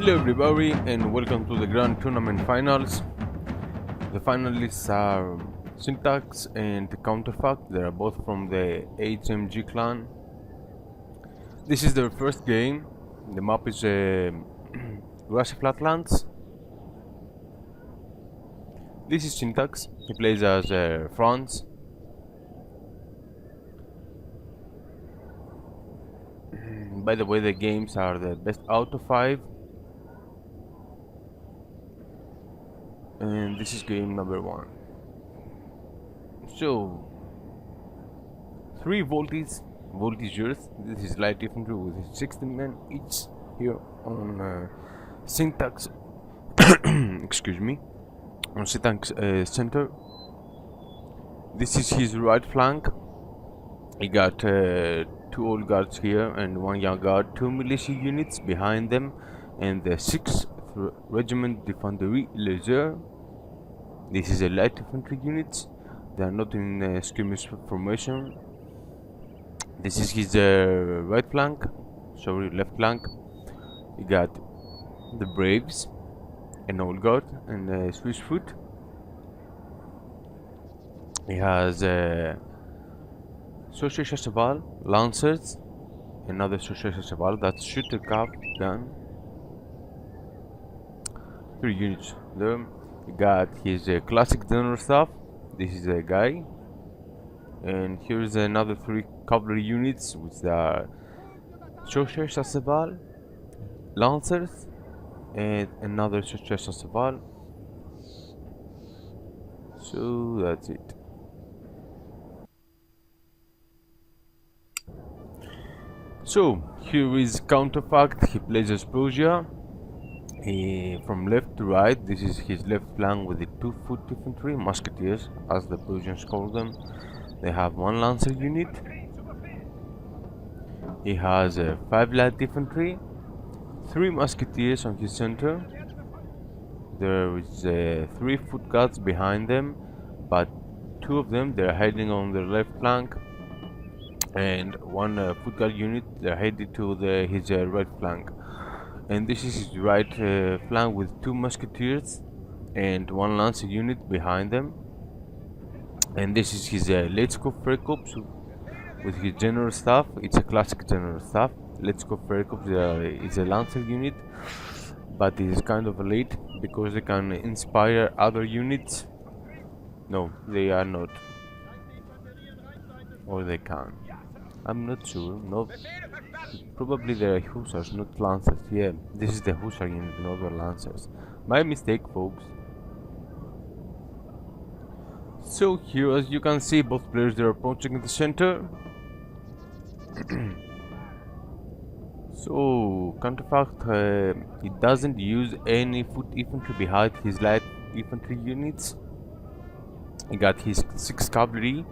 Hello everybody and welcome to the Grand Tournament Finals. The finalists are Syntax and Counterfact. They are both from the HMG clan. This is their first game. The map is Grassy flatlands. This is Syntax. He plays as France. By the way, the games are the best out of 5. And this is game number 1. So 3 voltigeurs. This is light infantry with 16 men each here on Syntax. Excuse me, on Syntax center. This is his right flank. He got 2 old guards here and 1 young guard, 2 militia units behind them, and the 6th Regiment d'Infanterie Légère. This is a light infantry unit. They are not in skirmish formation. This is his right flank, left flank. He got the Braves, an old guard, and a Swiss foot. He has Saucher Cheval, Lancers, another Saucher Cheval, that's shooter cap gun. 3 units there. He got his classic general staff. This is a guy. And here's another 3 cavalry units, which are Saucher Cheval, Lancers, and another Saucher Cheval. So that's it. So here is Counterfact. He plays as Prussia. From left to right, this is his left flank with the 2-foot infantry, musketeers as the Prussians call them. They have 1 lancer unit. He has 5 light infantry, 3 musketeers on his center. There is 3 foot guards behind them, but 2 of them they're hiding on the left flank, and 1 foot guard unit they're headed to his right flank. And this is his right flank with 2 musketeers and 1 lancer unit behind them. And this is his Let's Go Faircops with his general staff. It's a classic general staff. Let's Go Faircops is a lancer unit, but it is kind of late because they can inspire other units. No, they are not, or they can. I'm not sure. No, probably they're hussars, not lancers. Yeah, this is the hussar unit, not the lancers. My mistake, folks. So here, as you can see, both players they're approaching the center. So Counterfact, he doesn't use any foot infantry behind his light infantry units. He got his 6 cavalry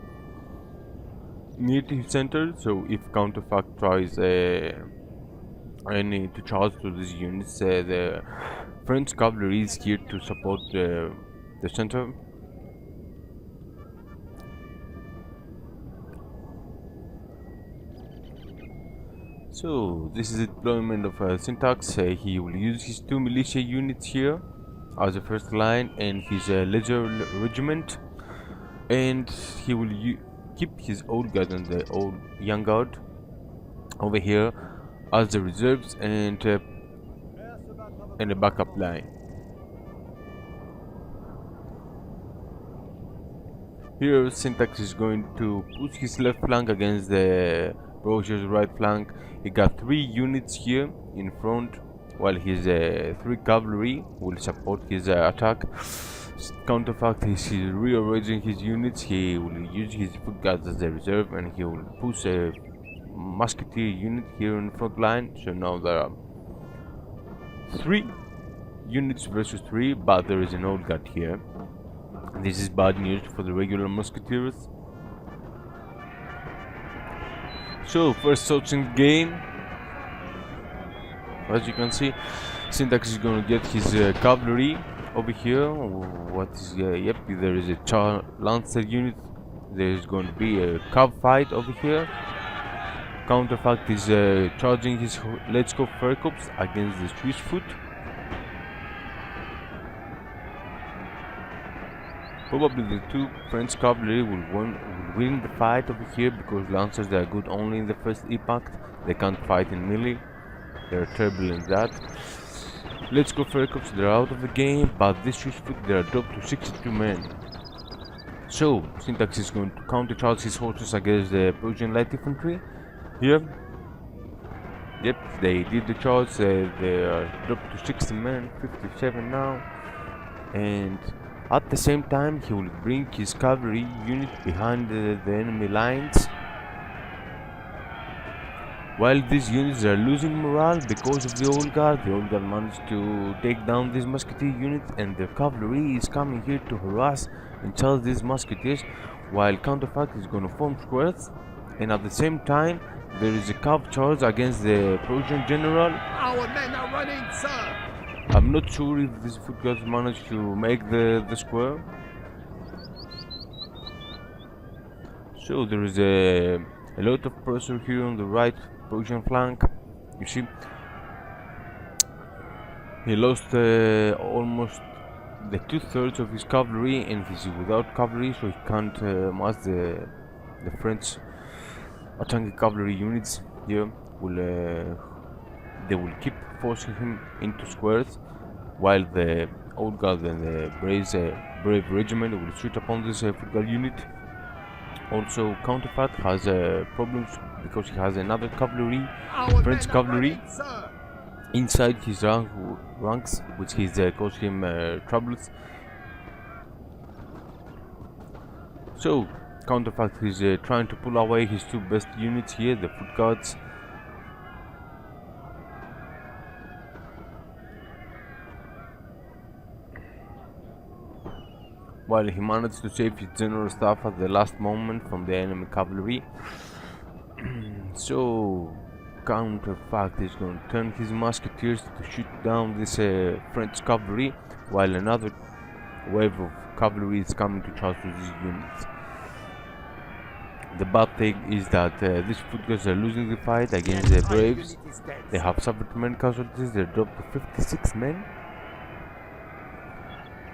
near to his center, so if Counterfact tries to charge to these units, the French cavalry is here to support the center. So this is the deployment of Syntax. He will use his 2 militia units here as a first line and his leger regiment, and he will keep his old guard and the old young guard over here as the reserves and the backup line. Here Syntax is going to push his left flank against the Prussia's right flank. He got 3 units here in front, while his 3 cavalry will support his attack. Counterfact is rearranging his units. He will use his foot guards as a reserve, and he will push a musketeer unit here in front line. So now there are 3 units versus 3, but there is an old guard here. This is bad news for the regular musketeers. So first shots in the game. As you can see, Syntax is going to get his cavalry over here. What is yep, there is a lancer unit. There is going to be a cav fight over here. Counterfact is charging his Let's Go Faircops against the Swiss foot. Probably the two French cavalry will win the fight over here, because lancers, they are good only in the first impact. They can't fight in melee. They're terrible in that. Let's go Faircops, they're out of the game, but this Swiss foot, they are dropped to 62 men. So Syntax is going to countercharge his horses against the Persian light infantry. Here, yep, they did the charge. They are dropped to 60 men, 57 now, and at the same time he will bring his cavalry unit behind the enemy lines. While these units are losing morale because of the old guard managed to take down these musketeer units, and the cavalry is coming here to harass and charge these musketeers, while Counterfact is gonna form squares, and at the same time there is a cav charge against the Persian general. Our men are running, sir! I'm not sure if these foot guards managed to make the square. So there is a lot of pressure here on the right Persian flank. You see, he lost almost the 2/3 of his cavalry, and he's without cavalry, so he can't match the French attacking cavalry units here. They will keep forcing him into squares, while the old guard and the brave regiment will shoot upon this foot guard unit. Also, Counterfact has problems because he has another cavalry, French cavalry, inside his ranks, which has caused him troubles. So, Counterfact is trying to pull away his two best units here, the foot guards. While he managed to save his general staff at the last moment from the enemy cavalry. So Counterfact is going to turn his musketeers to shoot down this French cavalry, while another wave of cavalry is coming to charge to these units. The bad thing is that these foot guards are losing the fight against the Braves. They have suffered many casualties. They're dropped to 56 men.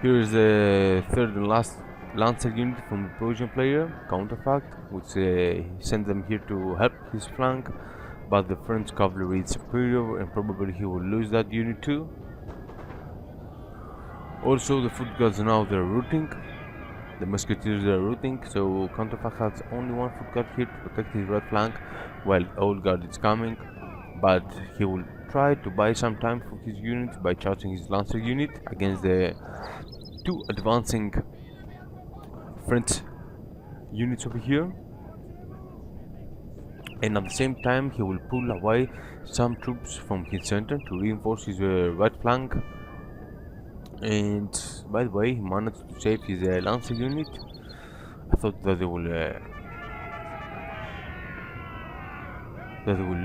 Here is the third and last Lancer unit from the Persian player, Counterfact, which he sent them here to help his flank, but the French cavalry is superior and probably he will lose that unit too. Also, the foot guards now they're routing, the musketeers are routing, so Counterfact has only one foot guard here to protect his right flank while old guard is coming, but he will try to buy some time for his units by charging his Lancer unit against the two advancing French units over here, and at the same time he will pull away some troops from his center to reinforce his right flank. And by the way, he managed to save his Lancer unit. I thought that they will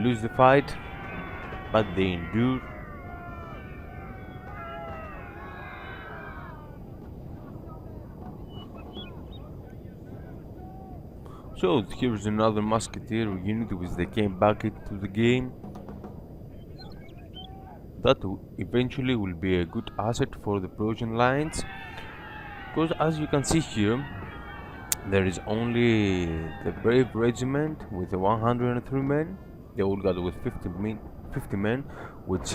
lose the fight, but they endure. So here's another musketeer unit which they came back into the game. That eventually will be a good asset for the Persian lines, because as you can see here, there is only the brave regiment with 103 men, the old guard with 50 men, which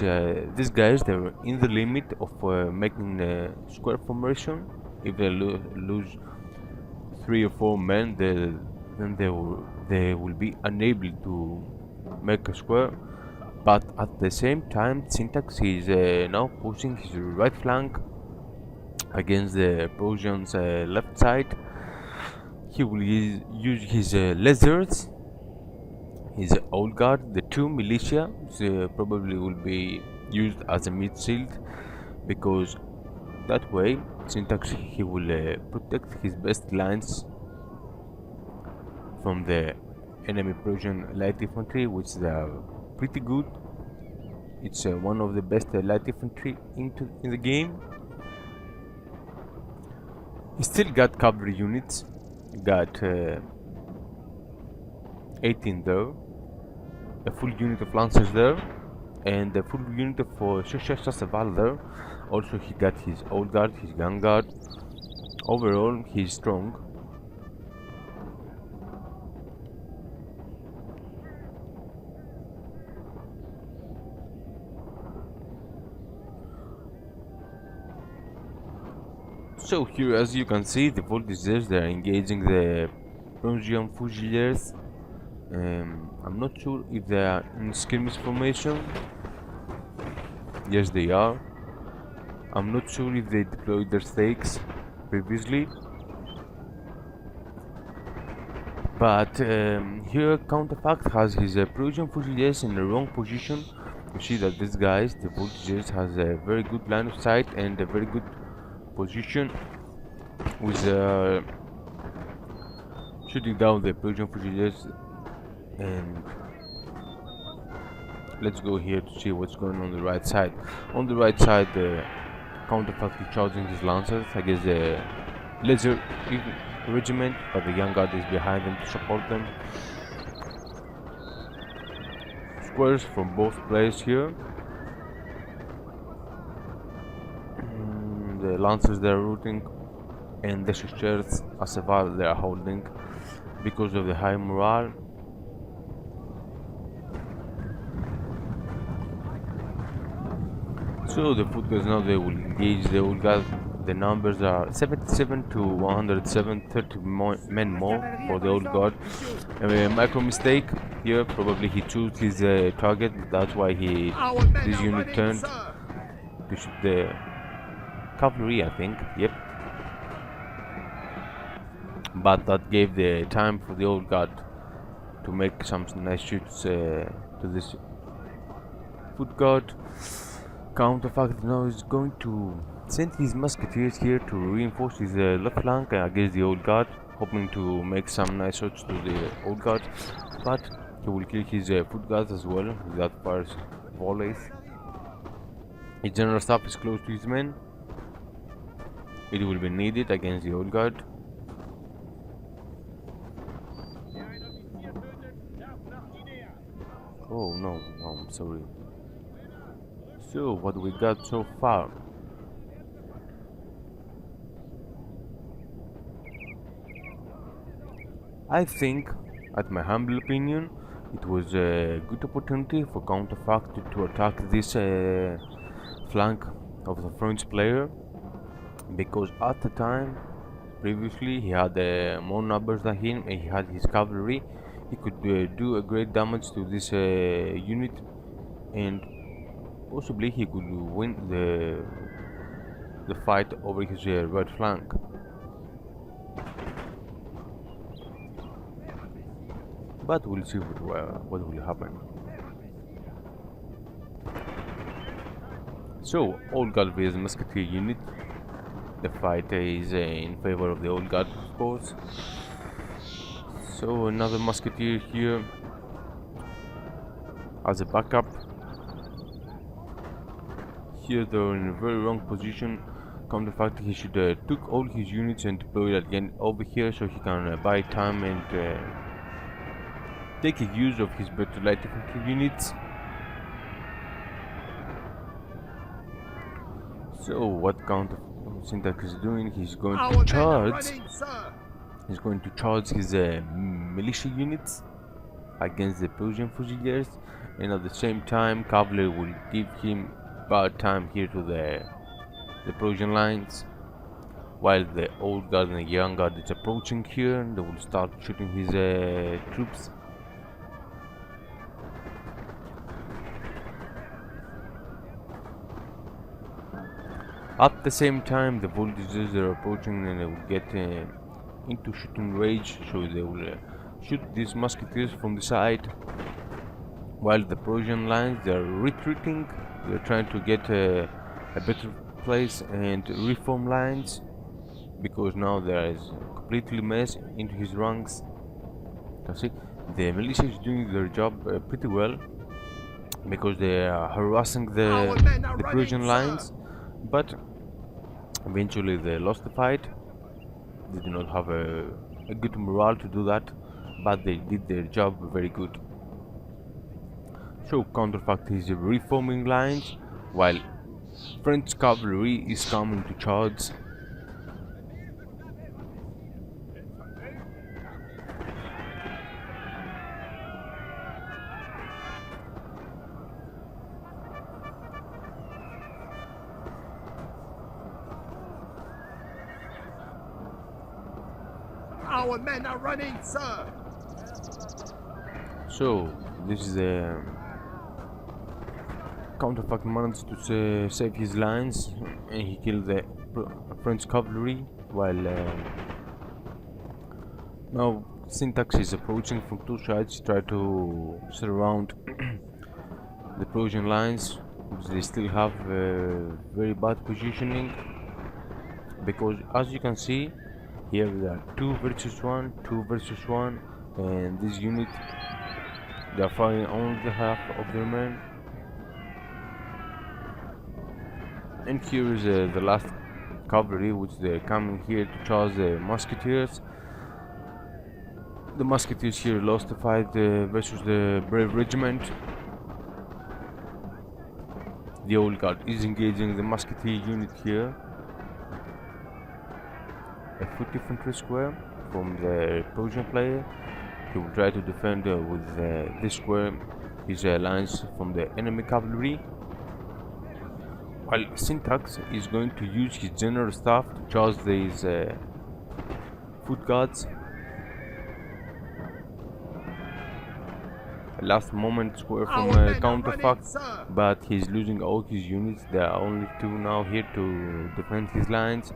these guys, they're in the limit of making a square formation. If they lose 3 or 4 men, then they will be unable to make a square. But at the same time, Syntax is now pushing his right flank against the Persians' left side. He will use his lizards, his old guard, the 2 militia, which probably will be used as a mid shield, because that way Syntax he will protect his best lines from the enemy Persian light infantry, which they are pretty good. It's one of the best light infantry in the game. He still got cavalry units, got 18 there, a full unit of lancers there, and a full unit of Shashasaval there. Also he got his old guard, his gun guard, Overall, he's strong. So here, as you can see, the voltigeurs, they are engaging the Prussian Fusiliers. I'm not sure if they are in skirmish formation. Yes, they are. I'm not sure if they deployed their stakes previously. But here Counterfact has his Prussian Fusiliers in the wrong position. You see that these guys, the voltigeurs, has a very good line of sight and a very good position with shooting down the Prussian Fusiliers. And let's go here to see what's going on the right side. On the right side, the Counterfact is charging his lancers against the Laser regiment, but the Young Guard is behind them to support them. Squares from both players here. The lancers they are routing, and the Chasseurs as well they are holding because of the high morale. So the foot guards now they will engage the old guard. The numbers are 77 to 107, 30 men more for the old guard. A micro mistake here, probably he chose his target, that's why this unit turned to shoot the cavalry, I think, yep. But that gave the time for the old guard to make some nice shoots to this foot guard. Counterfact now is going to send his musketeers here to reinforce his left flank against the old guard, hoping to make some nice shots to the old guard, but he will kill his foot guards as well with that fires volleys. His general staff is close to his men. It will be needed against the old guard. Oh no, I'm sorry. So what we got so far? I think, at my humble opinion, it was a good opportunity for Counterfact to attack this flank of the French player, because at the time, previously, he had more numbers than him and he had his cavalry. He could do a great damage to this unit, and possibly he could win the fight over his right flank. But we'll see what will happen. So, Old Guard vs Musketeer unit. The fight is in favor of the Old Guard, of course. So another Musketeer here as a backup. Here they're in a very wrong position. Counterfact, he should took all his units and deploy it again over here so he can buy time and take use of his better light infantry units. So what Counterfact is doing, he's going to charge. He's going to charge his militia units against the Prussian Fusiliers, and at the same time cavalry will give him bad time here to the Prussian lines, while the Old Guard and the Young Guard is approaching here, and they will start shooting his troops. At the same time, the voltigeurs are approaching and they will get into shooting range, so they will shoot these musketeers from the side, while the Prussian lines they are retreating. They are trying to get a better place and reform lines, because now there is completely mess into his ranks. You see, the militia is doing their job pretty well, because they are harassing the Prussian lines, but eventually they lost the fight. They do not have a good morale to do that, but they did their job very good. So Counterfact is reforming lines, while French cavalry is coming to charge. Our men are running, sir. So this is a Counterfact managed to save his lines, and he killed the French cavalry. While now Syntax is approaching from two sides, try to surround the Prussian lines, which they still have very bad positioning. Because as you can see, here there are 2 versus 1, 2 versus 1, and this unit, they are firing only the half of their men. And here is the last cavalry, which they're coming here to charge the musketeers. The musketeers here lost the fight versus the brave regiment. The old guard is engaging the musketeer unit here. A foot infantry square from the Prussian player. He will try to defend with this square his lines from the enemy cavalry, while Syntax is going to use his general staff to charge these foot guards. A last moment square from Counterfact, but he's losing all his units. There are only 2 now here to defend his lines.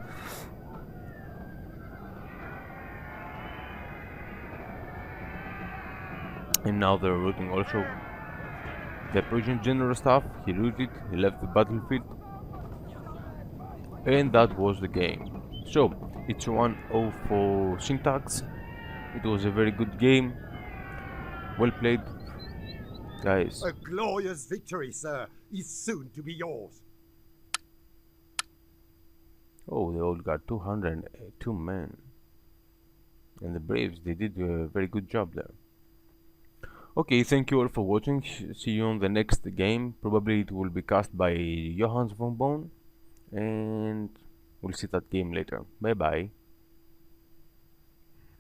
And now they're routing also the Prussian general staff. He routed, he left the battlefield, and that was the game. So it's 1-0 for Syntax. It was a very good game. Well played, guys. A glorious victory, sir, is soon to be yours. Oh, they all got 202 men. And the Braves, they did a very good job there. Okay, thank you all for watching. See you on the next game. Probably it will be cast by Johannes von Bohn, and we'll see that game later. Bye bye.